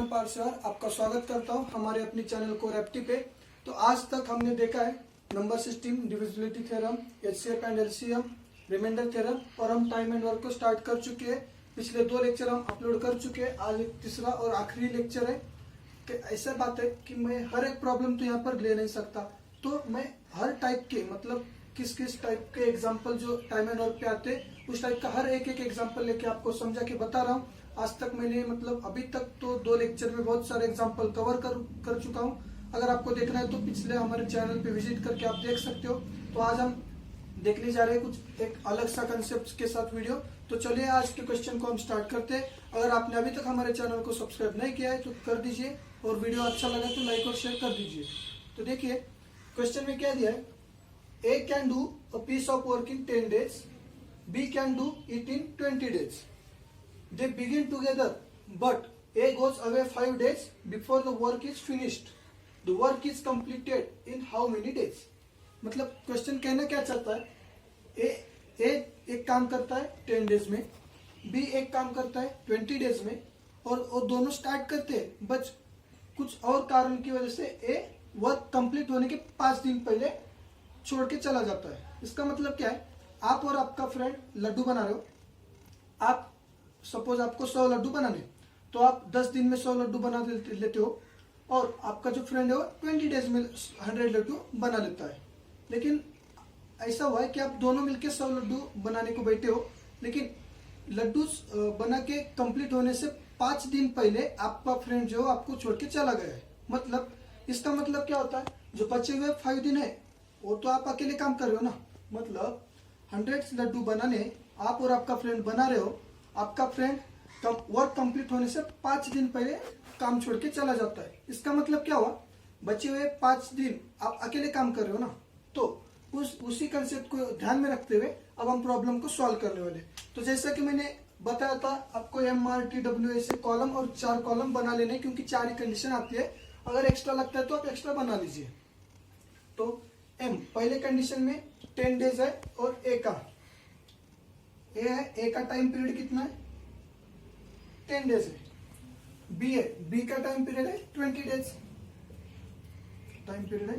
मोहन पारसर आपका स्वागत करता हूं हमारे अपने चैनल को रेप्टी पे। तो आज तक हमने देखा है number system, divisibility theorem, HCF and LCM, remainder theorem और हम टाइम एंड वर्क को स्टार्ट कर चुके हैं। पिछले 2 लेक्चर हम अपलोड कर चुके हैं। आज एक तीसरा और आखिरी लेक्चर है। कि ऐसा बात है कि मैं हर एक प्रॉब्लम तो यहाँ पर ले नहीं सकता, तो मैं हर टाइप के मतलब किस किस टाइप के एग्जाम्पल जो टाइम एंड वर्क पे आते हैं उस टाइप का हर एक एग्जाम्पल लेके आपको समझा के बता रहा हूँ। आज तक मैंने मतलब अभी तक तो 2 लेक्चर में बहुत सारे एग्जाम्पल कवर कर चुका हूँ। अगर आपको देखना है तो पिछले हमारे चैनल पे विजिट करके आप देख सकते हो। तो आज हम देखने जा रहे हैं कुछ एक अलग सा कंसेप्ट के साथ वीडियो। तो चलिए आज के क्वेश्चन को हम स्टार्ट करते हैं। अगर आपने अभी तक हमारे चैनल को सब्सक्राइब नहीं किया है तो कर दीजिए और वीडियो अच्छा लगा तो लाइक और शेयर कर दीजिए। तो देखिए क्वेश्चन में क्या दिया है, A can do a piece of work in 10 days, B can do it in 20 days. They begin together, but A goes away 5 days before the work is finished. The work is completed in how many days? मतलब question कहना क्या चाहता है, A एक काम करता है 10 days में, B एक काम करता है 20 डेज में और दोनों स्टार्ट करते हैं, बस कुछ और कारण की वजह से A वर्क कंप्लीट होने के 5 दिन पहले छोड़ के चला जाता है। इसका मतलब क्या है, आप और आपका फ्रेंड लड्डू बना रहे हो। आप सपोज आपको 100 लड्डू बनाने, तो आप 10 दिन में 100 लड्डू बना लेते हो और आपका जो फ्रेंड है वो 20 डेज में 100 लड्डू बना लेता है। लेकिन ऐसा हुआ है कि आप दोनों मिलकर 100 लड्डू बनाने को बैठे हो, लेकिन लड्डू बना के कंप्लीट होने से 5 दिन पहले आपका फ्रेंड जो आपको छोड़ के चला गया है। मतलब इसका मतलब क्या होता है, जो बचे हुए 5 दिन है वो तो आप अकेले काम कर रहे हो ना। मतलब 100 लड्डू बनाने आप और आपका फ्रेंड बना रहे हो, आपका फ्रेंड वर्क कंप्लीट होने से 5 दिन पहले काम छोड़ के चला जाता है। इसका मतलब क्या हुआ, बचे हुए 5 दिन आप अकेले काम कर रहे हो ना। तो उसी कंसेप्ट को ध्यान में रखते हुए अब हम प्रॉब्लम को सॉल्व करने वाले। तो जैसा कि मैंने बताया था आपको MRTW ऐसे कॉलम और 4 कॉलम बना लेने, क्योंकि 4 ही कंडीशन आती है। अगर एक्स्ट्रा लगता है तो आप एक्स्ट्रा बना लीजिए। तो M पहले कंडीशन में 10 डेज है और A का टाइम पीरियड कितना है, 10 डेज है। B का टाइम पीरियड है 20 डेज, टाइम पीरियड है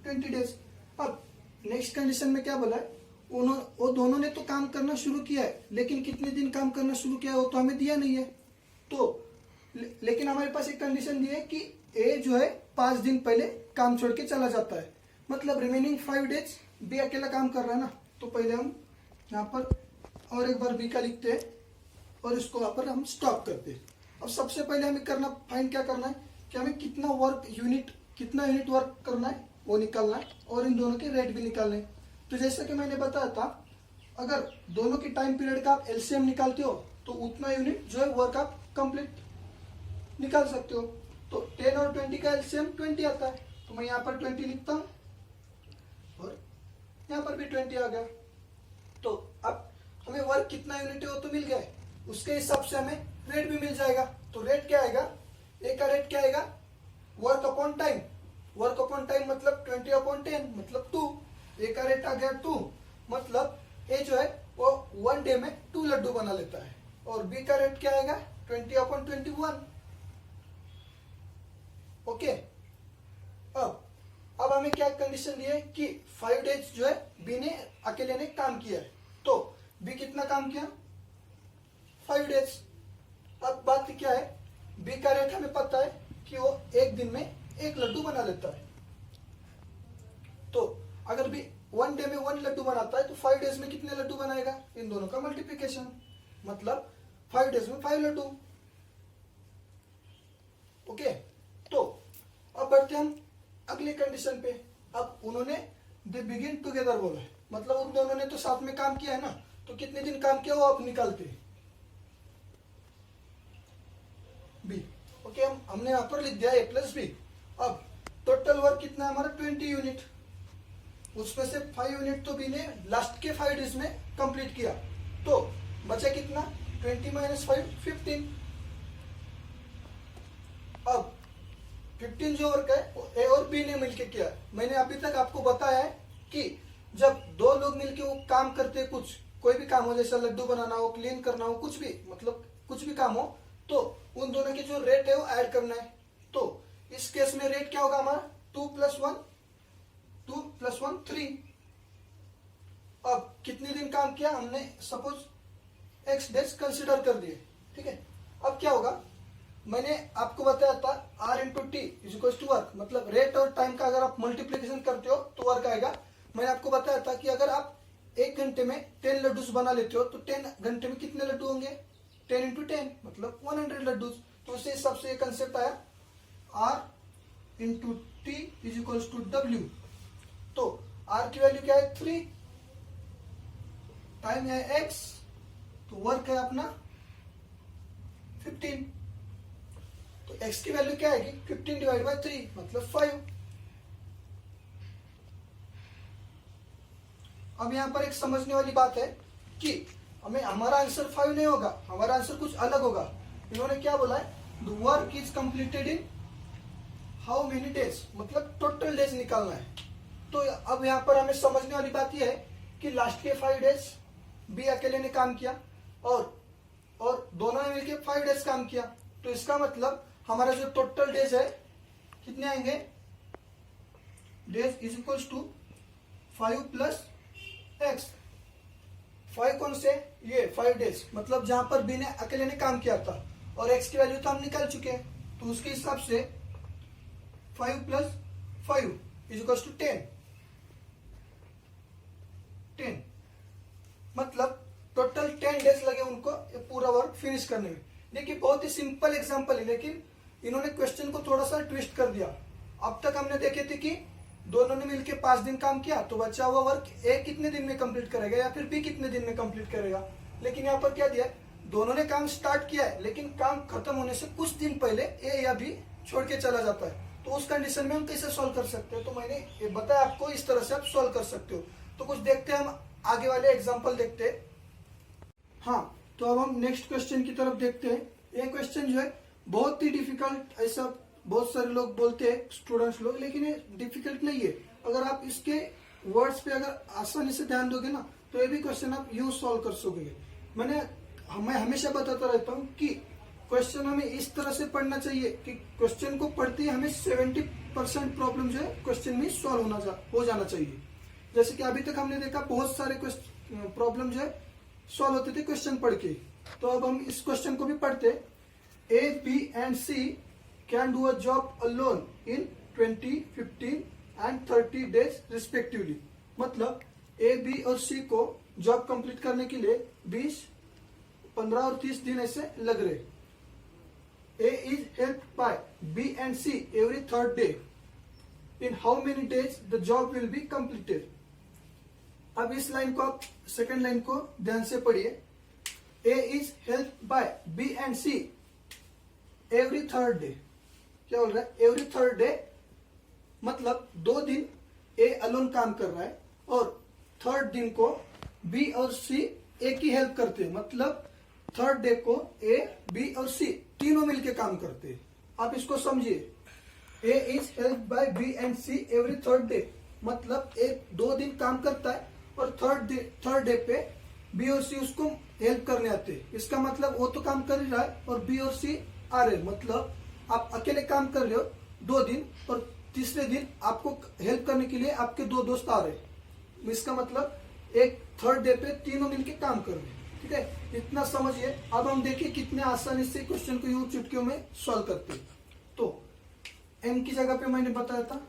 20 डेज। अब नेक्स्ट कंडीशन में क्या बोला है, वो दोनों ने तो काम करना शुरू किया है, लेकिन कितने दिन काम करना शुरू किया है वो तो हमें दिया नहीं है। तो लेकिन हमारे पास एक कंडीशन दी है कि A जो है 5 दिन पहले काम छोड़ के चला जाता है। मतलब रिमेनिंग 5 डेज B अकेला काम कर रहा है ना। तो पहले हम यहाँ पर और एक बार B का लिखते हैं और इसको यहाँ पर हम स्टॉप करते हैं। अब सबसे पहले हमें फाइंड क्या करना है कि हमें कितना यूनिट वर्क करना है वो निकालना है और इन दोनों के रेट भी निकालने हैं। तो जैसा कि मैंने बताया था, अगर दोनों की टाइम पीरियड का आप एलसीएम निकालते हो तो उतना यूनिट जो है वर्क आप कंप्लीट निकाल सकते हो। तो 10 और 20 का एलसीएम 20 आता है, तो मैं यहाँ पर 20 लिखता हूँ और यहाँ पर भी 20 आ गया। तो अब हमें वर्क कितना यूनिट है वो तो मिल गया है, उसके हिसाब से हमें रेट भी मिल जाएगा। तो रेट क्या आएगा, ए का रेट क्या आएगा, work upon time. Work upon time मतलब 20/10 मतलब 2। ए का रेट आ गया 2, मतलब ए जो है वो 1 डे में 2 लड्डू बना लेता है। और बी का रेट क्या आएगा 20/21। ओके, अब हमें क्या कंडीशन दी है कि 5 डेज जो है बी ने अकेले ने काम किया है। तो बी कितना काम किया, 5 डेज। अब बात क्या है, बी का रेट हमें पता है कि वो 1 दिन में 1 लड्डू बना लेता है। तो अगर बी 1 डे में 1 लड्डू बनाता है तो 5 डेज में कितने लड्डू बनाएगा, इन दोनों का मल्टीप्लिकेशन, मतलब 5 डेज में 5 लड्डू। ओके, तो अब बढ़ते हम अगले कंडीशन पे। अब उन्होंने दे बिगिन टुगेदर बोला है, मतलब उन दोनों ने तो साथ में काम किया है ना। तो कितने दिन काम किया वो आप निकालते हैं बी। ओके, हमने यहां पर लिख दिया A + B। अब टोटल वर्क कितना है हमारा 20 यूनिट, उसमें से 5 यूनिट तो बी ने लास्ट के 5 डेज में कंप्लीट किया। तो बचा कितना, 20 - 5 15। अब 15 जो वर्क है ए और बी ने मिलकर किया। मैंने अभी तक आपको बताया है कि जब 2 लोग मिलकर वो काम करते, कोई भी काम हो, जैसा लड्डू बनाना हो, क्लीन करना हो, कुछ भी मतलब कुछ भी काम हो, तो उन दोनों की जो रेट है वो ऐड करना है। तो इस केस में रेट क्या होगा हमारा 2 + 1 3। अब कितने दिन काम किया हमने, सपोज x डेज कंसिडर कर दिए, ठीक है। अब क्या होगा, मैंने आपको बताया था R × T = वर्क, मतलब रेट और टाइम का अगर आप मल्टीप्लीकेशन करते हो तो वर्क आएगा। मैंने आपको बताया था कि अगर आप 1 घंटे में 10 लड्डूस बना लेते हो तो 10 घंटे में कितने लड्डू होंगे, 10 × 10 मतलब 100 लड्डूस। तो उसी हिसाब से ये कंसेप्ट आया R × T = W। तो R की वैल्यू क्या है 3, टाइम है x, तो वर्क है अपना 15। तो x की वैल्यू क्या आएगी 15 / 3 मतलब 5। अब यहां पर एक समझने वाली बात है कि हमें हमारा आंसर 5 नहीं होगा, हमारा आंसर कुछ अलग होगा। इन्होंने क्या बोला है, the work is completed in how many days, मतलब टोटल डेज निकालना है। तो अब यहां पर हमें समझने वाली बात यह है कि लास्ट के 5 डेज बी अकेले ने काम किया और दोनों ने मिलकर 5 डेज काम किया। तो इसका मतलब हमारा जो टोटल डेज है कितने आएंगे, डेज = 5 + x। 5 कौन से, ये 5 डेज, मतलब जहां पर बी ने अकेले ने काम किया था, और x की वैल्यू तो हम निकाल चुके हैं। तो उसके हिसाब से 5 + 5 = 10। मतलब टोटल 10 डेज लगे उनको ये पूरा वर्क फिनिश करने में। देखिए बहुत ही सिंपल एग्जांपल है, लेकिन इन्होंने क्वेश्चन को थोड़ा सा ट्विस्ट कर दिया। अब तक हमने देखे थे कि दोनों ने मिलकर 5 दिन काम किया, तो बचा हुआ वर्क ए कितने दिन में कंप्लीट करेगा या फिर बी कितने दिन में कंप्लीट करेगा। लेकिन यहाँ पर क्या दिया है, दोनों ने काम स्टार्ट किया है, लेकिन काम खत्म होने से कुछ दिन पहले ए या बी छोड़ के चला जाता है। तो उस कंडीशन में हम कैसे सॉल्व कर सकते हैं, तो मैंने ये बताया आपको, इस तरह से आप सॉल्व कर सकते हो। तो कुछ देखते हैं, हम आगे वाले एग्जाम्पल देखते हैं। हाँ, तो अब हम नेक्स्ट क्वेश्चन की तरफ देखते हैं। ये क्वेश्चन जो है बहुत ही डिफिकल्ट, ऐसा बहुत सारे लोग बोलते हैं स्टूडेंट्स लोग, लेकिन ये डिफिकल्ट नहीं है। अगर आप इसके वर्ड्स पे अगर आसानी से ध्यान दोगे ना, तो ये भी क्वेश्चन आप यूं सॉल्व कर सकोगे। मैं हमेशा बताता रहता हूँ कि क्वेश्चन हमें इस तरह से पढ़ना चाहिए कि क्वेश्चन को पढ़ते ही हमें 70% प्रॉब्लम जो है क्वेश्चन में सॉल्व हो जाना चाहिए। जैसे कि अभी तक हमने देखा बहुत सारे प्रॉब्लम जो है सॉल्व होते थे क्वेश्चन पढ़ के। तो अब हम इस क्वेश्चन को भी पढ़ते। A, B and C can do a job alone in 20, 15 and 30 days respectively। मतलब A, B और C को जॉब कंप्लीट करने के लिए 20, 15 और 30 दिन ऐसे लग रहे। A is helped by B and C every third day। In how many days the job will be completed। अब इस लाइन को आप सेकंड लाइन को ध्यान से पढ़िए। A is helped by B and C every third day। क्या बोल रहा है, every third day मतलब 2 दिन A अलोन काम कर रहा है और थर्ड दिन को B और C A की हेल्प करते हैं। मतलब थर्ड डे को A, B और C तीनों मिलके काम करते हैं। आप इसको समझिए, A is helped by B and C every third day मतलब एक 2 दिन काम करता है और थर्ड डे पे बी और सी उसको हेल्प करने आते हैं। इसका मतलब वो तो काम कर ही रहा है और बी और सी आ रहे। मतलब आप अकेले काम कर रहे हो 2 दिन और तीसरे दिन आपको हेल्प करने के लिए आपके 2 दोस्त आ रहे। इसका मतलब एक थर्ड डे पे तीनों मिलके काम कर रहे हैं। ठीक है, इतना समझिए। अब हम देखिए कितने आसानी से क्वेश्चन को यूं चुटकियों में सॉल्व करते हैं। तो एम की जगह पे मैंने बताया था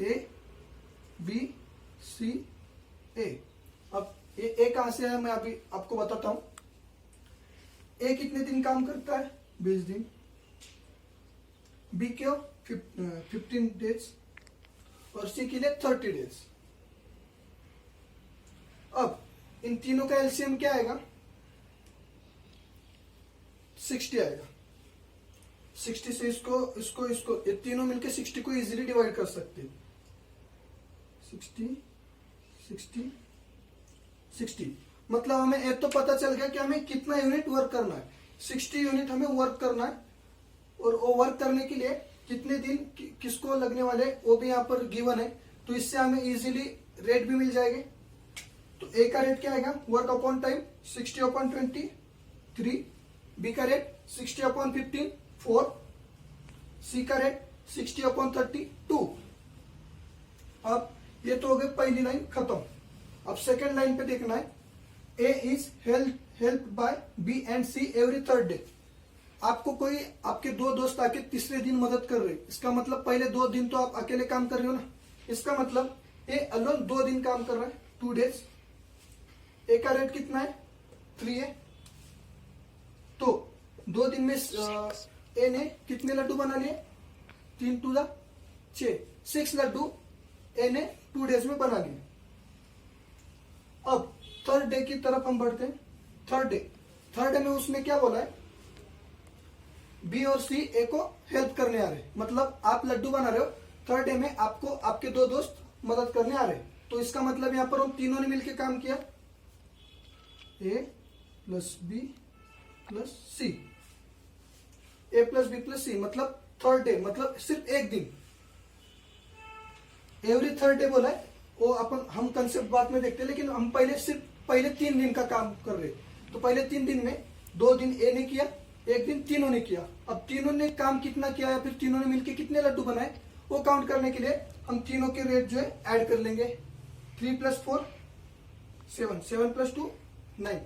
ए, बी, सी, ए। अब ए कहां से है मैं अभी आपको बताता हूं। ए कितने दिन काम करता है 20 दिन, बी क्यों 15 डेज और सी के लिए 30 डेज। अब इन तीनों का एलसीएम क्या आएगा 60 आएगा। 60 से इसको ये तीनों मिलके 60 को इजीली डिवाइड कर सकते हैं। 60 मतलब हमें एक तो पता चल गया कि हमें कितना यूनिट वर्क करना है। 60 यूनिट हमें वर्क करना है और वो वर्क करने के लिए कितने दिन किसको लगने वाले वो भी यहाँ पर गिवन है। तो इससे हमें इजीली रेट भी मिल जाएंगे। तो ए का रेट क्या आएगा वर्क अपॉन टाइम 60/23, बी का रेट 60/15 4, सी का रेट 60/30 2। अब ये तो हो गई पहली लाइन खत्म। अब सेकेंड लाइन पे देखना है, A is help by B and C every third day. आपको कोई आपके दो दोस्त आके तीसरे दिन मदद कर रहे, इसका मतलब पहले 2 दिन तो आप अकेले काम कर रहे हो ना, इसका मतलब ए अलोन 2 दिन काम कर रहा है 2 डेज। ए का रेट कितना है 3 है, तो 2 दिन में ए ने कितने लड्डू बना लिए 3 टू 6 लड्डू ए ने 2 डेज में बना लिए। अब थर्ड डे की तरफ हम बढ़ते हैं। थर्ड डे में उसने क्या बोला है, बी और सी ए को हेल्प करने आ रहे, मतलब आप लड्डू बना रहे हो, थर्ड डे में आपको आपके 2 दोस्त मदद करने आ रहे। तो इसका मतलब यहां पर हम तीनों ने मिलकर काम किया, ए प्लस बी प्लस सी, ए प्लस बी प्लस सी, मतलब थर्ड डे मतलब सिर्फ एक दिन। एवरी थर्ड डे बोला है, वो अपन हम कंसेप्ट बाद में देखते हैं, लेकिन हम पहले 3 दिन का काम कर रहे। तो पहले 3 दिन में 2 दिन ए ने किया, एक दिन तीनों ने किया। अब तीनों ने काम कितना किया या फिर तीनों ने मिलकर कितने लड्डू बनाए वो काउंट करने के लिए हम तीनों के रेट जो है ऐड कर लेंगे। 3 + 4 7, 7 + 2 9,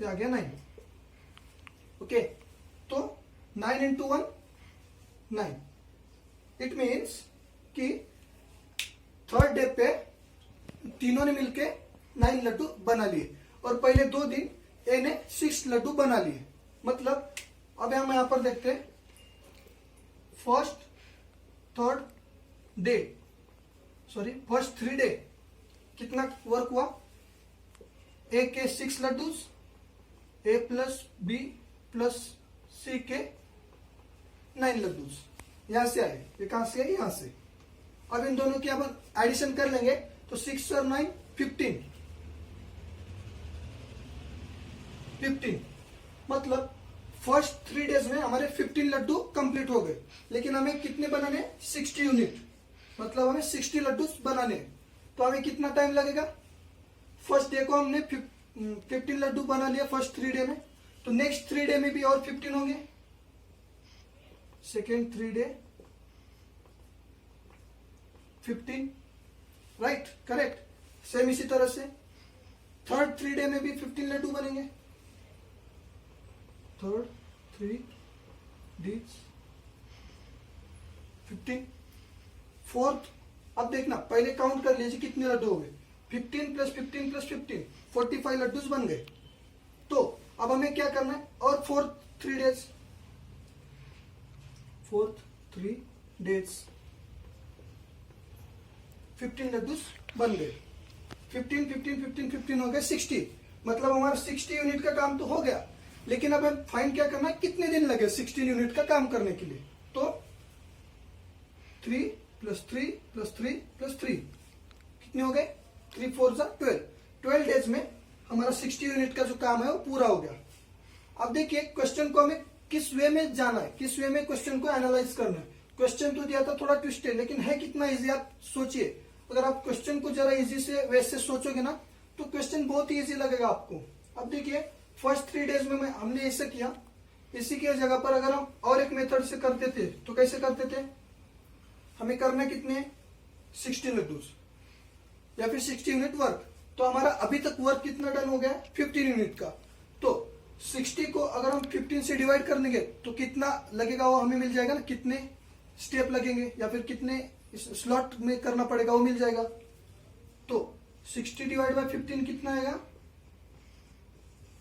ये आ गया 9। ओके, तो 9 × 1 9। इट मीन्स कि थर्ड डे पे तीनों ने मिलके 9 लड्डू बना लिए और पहले 2 दिन ए ने 6 लड्डू बना लिए। मतलब अब हम यहां पर देखते हैं, फर्स्ट 3 डे कितना वर्क हुआ, ए के 6 लड्डू, ए प्लस बी प्लस सी के 9 लड्डू यहां से आए। ये कहां से है, यहां से। अब इन दोनों की अपन एडिशन कर लेंगे तो 6 और 9 15, मतलब फर्स्ट 3 डेज में हमारे 15 लड्डू कंप्लीट हो गए। लेकिन हमें कितने बनाने, 60 यूनिट, मतलब हमें 60 लड्डू बनाने। तो हमें कितना टाइम लगेगा, फर्स्ट डे को हमने 15 लड्डू बना लिया फर्स्ट 3 डे में, तो नेक्स्ट 3 डे में भी और 15 होंगे, second 3 day 15, right, correct. Same इसी तरह से थर्ड 3 डे में भी 15 लड्डू बनेंगे, थर्ड 3 डीज 15। फोर्थ, अब देखना पहले काउंट कर लीजिए कितने लड्डू हो गए, 15 + 15 + 15 45 लड्डूज बन गए। तो अब हमें क्या करना है, और फोर्थ 3 डेज 15 लड्डूज बन गए। 15 हो गए 60, मतलब हमारा 60 यूनिट का काम तो हो गया। लेकिन अब हम फाइंड क्या करना है, कितने दिन लगे 16 यूनिट का काम करने के लिए। तो 3 + 3 + 3 + 3 कितने हो गए, 3 × 4 = 12। 12 डेज में हमारा 60 यूनिट का जो काम है वो पूरा हो गया। अब देखिए क्वेश्चन को हमें किस वे में जाना है, किस वे में क्वेश्चन को एनालाइज करना है। क्वेश्चन तो दिया था थोड़ा ट्विस्टेड, लेकिन है कितना इजी, आप सोचिए। अगर आप क्वेश्चन को जरा इजी से वैसे सोचोगे ना तो क्वेश्चन बहुत ही इजी लगेगा आपको। अब देखिए फर्स्ट 3 डेज में हमने ऐसे किया, इसी के जगह पर अगर हम और एक मेथड से करते थे तो कैसे करते थे, हमें करना कितने 60 लड्डूज या फिर 60 यूनिट वर्क। तो हमारा अभी तक वर्क कितना डन हो गया, 15 यूनिट का। तो 60 को अगर हम 15 से डिवाइड कर देंगे तो कितना लगेगा वो हमें मिल जाएगा ना, कितने स्टेप लगेंगे या फिर कितने स्लॉट में करना पड़ेगा वो मिल जाएगा। तो 60 / 15 कितना आएगा,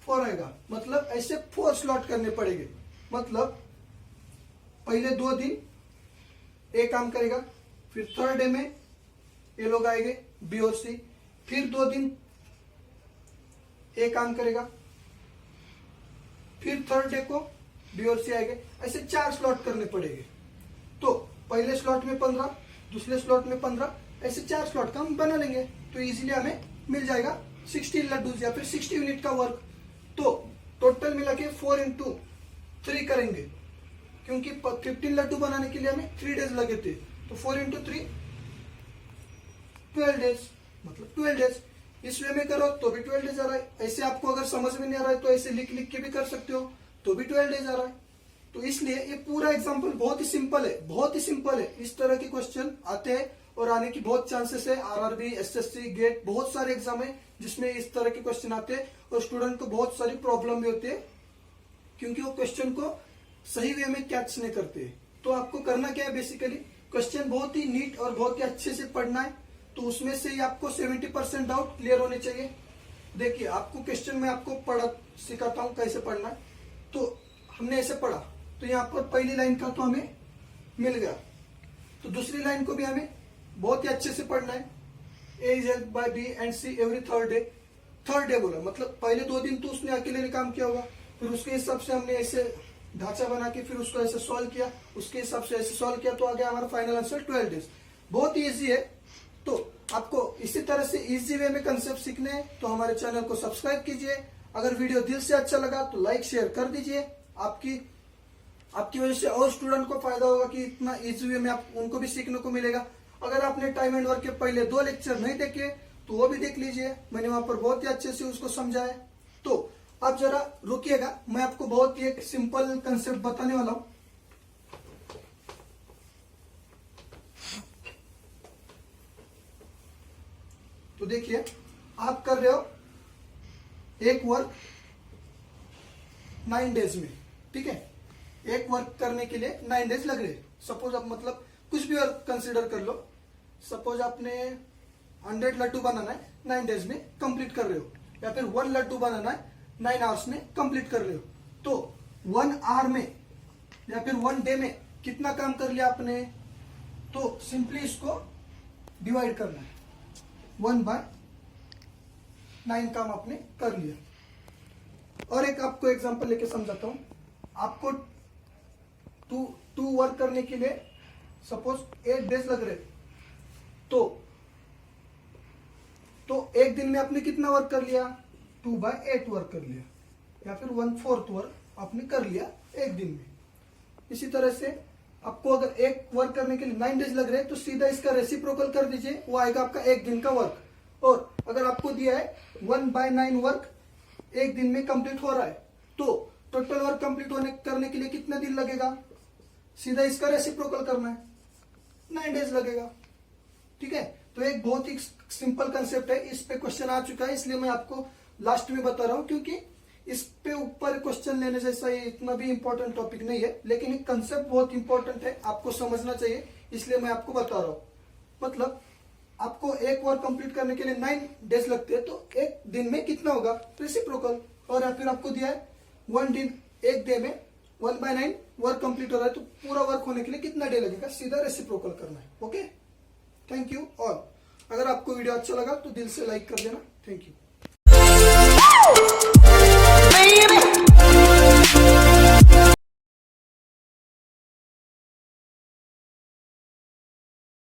4 आएगा। मतलब ऐसे 4 स्लॉट करने पड़ेंगे। मतलब पहले 2 दिन ए काम करेगा, फिर थर्ड डे में ये लोग आएंगे बी और सी, फिर 2 दिन ए काम करेगा, फिर थर्ड डे को बी और सी आएंगे। ऐसे 4 स्लॉट करने पड़ेंगे। तो पहले स्लॉट में 15, दूसरे स्लॉट में 15, ऐसे 4 स्लॉट का हम बना लेंगे तो इजीली हमें मिल जाएगा 60 लड्डूज या फिर 60 यूनिट का वर्क। तो टोटल मिला के 4 × 3 करेंगे, क्योंकि 15 लड्डू बनाने के लिए हमें 3 डेज लगे थे। तो 4 × 3 12 डेज, मतलब 12 डेज। इस वे में करो तो भी 12 डेज आ रहा है। ऐसे आपको अगर समझ में नहीं आ रहा है तो ऐसे लिख लिख के भी कर सकते हो तो भी 12 डेज आ रहा है। तो इसलिए ये पूरा एग्जाम्पल बहुत ही सिंपल है, बहुत ही सिंपल है। इस तरह के क्वेश्चन आते हैं और आने की बहुत चांसेस है। आरआरबी, एसएससी, गेट, बहुत सारे एग्जाम है जिसमें इस तरह के क्वेश्चन आते हैं और स्टूडेंट को बहुत सारी प्रॉब्लम भी होती है क्योंकि वो क्वेश्चन को सही वे में कैच नहीं करते। तो आपको करना क्या है, बेसिकली क्वेश्चन बहुत ही नीट और बहुत ही अच्छे से पढ़ना है। तो उसमें से ही आपको 70% डाउट क्लियर होने चाहिए। देखिए आपको क्वेश्चन में आपको पढ़ा सिखाता हूं कैसे पढ़ना है। तो हमने ऐसे पढ़ा तो यहाँ पर पहली लाइन का तो हमें मिल गया, तो दूसरी लाइन को भी हमें बहुत ही अच्छे से पढ़ना है। A is help by B and C every third day. Third day बोला मतलब पहले 2 दिन तो उसने अकेले ने काम किया होगा, फिर उसके हिसाब से हमने ऐसे ढांचा बना के फिर उसको ऐसे सॉल्व किया, उसके हिसाब से ऐसे सॉल्व किया तो आ गया हमारा फाइनल आंसर 12 डेज। बहुत ही ईजी है। तो आपको इसी तरह से इजी वे में कंसेप्ट सीखने हैं तो हमारे चैनल को सब्सक्राइब कीजिए। अगर वीडियो दिल से अच्छा लगा तो लाइक शेयर कर दीजिए। आपकी वजह से और स्टूडेंट को फायदा होगा कि इतना इजी वे में उनको भी सीखने को मिलेगा। अगर आपने टाइम एंड वर्क के पहले 2 लेक्चर नहीं देखे तो वो भी देख लीजिए, मैंने वहां पर बहुत ही अच्छे से उसको समझाया। तो अब जरा रुकिएगा, मैं आपको बहुत ही एक सिंपल कंसेप्ट बताने वाला हूं। तो देखिए आप कर रहे हो एक वर्क 9 डेज में, ठीक है। एक वर्क करने के लिए 9 डेज लग रहे। सपोज आप मतलब कुछ भी वर्क कंसीडर कर लो। सपोज आपने 100 लड्डू बनाना है 9 डेज में कंप्लीट कर रहे हो, या फिर 1 लड्डू बनाना है 9 आवर्स में कंप्लीट कर रहे हो। तो 1 आवर में या फिर 1 डे में कितना काम कर लिया आपने, तो सिंपली इसको डिवाइड करना है। 1/9 काम आपने कर लिया। और एक आपको एग्जांपल लेके समझाता हूं। आपको टू वर्क करने के लिए सपोज 8 डेज लग रहे, तो एक दिन में आपने कितना वर्क कर लिया, 2/8 वर्क कर लिया, या फिर 1/4 वर्क आपने कर लिया एक दिन में। इसी तरह से आपको अगर एक वर्क करने के लिए 9 डेज लग रहे हैं तो सीधा इसका रेसिप्रोकल कर दीजिए, वो आएगा आपका एक दिन का वर्क। और अगर आपको दिया है 1/9 वर्क एक दिन में कंप्लीट हो रहा है तो टोटल वर्क कंप्लीट करने के लिए कितना दिन लगेगा, सीधा इसका रेसिप्रोकल करना है, 9 डेज लगेगा, ठीक है। तो एक बहुत ही सिंपल कंसेप्ट है, इस पे क्वेश्चन आ चुका है इसलिए मैं आपको लास्ट में बता रहा हूं, क्योंकि इस पे ऊपर क्वेश्चन लेने जैसा ये इतना भी इंपॉर्टेंट टॉपिक नहीं है, लेकिन एक कंसेप्ट बहुत इंपॉर्टेंट है, आपको समझना चाहिए, इसलिए मैं आपको बता रहा हूं। मतलब आपको एक वर्क कंप्लीट करने के लिए 9 डेज लगते हैं तो एक दिन में कितना होगा, रेसिप्रोकल। और या फिर आपको दिया है 1 दिन, एक डे में 1/9 वर्क कंप्लीट हो रहा है तो पूरा वर्क होने के लिए कितना डे लगेगा, सीधा रेसिप्रोकल करना है। Okay, thank you all. अगर आपको वीडियो अच्छा लगा तो दिल से लाइक कर देना। Thank you.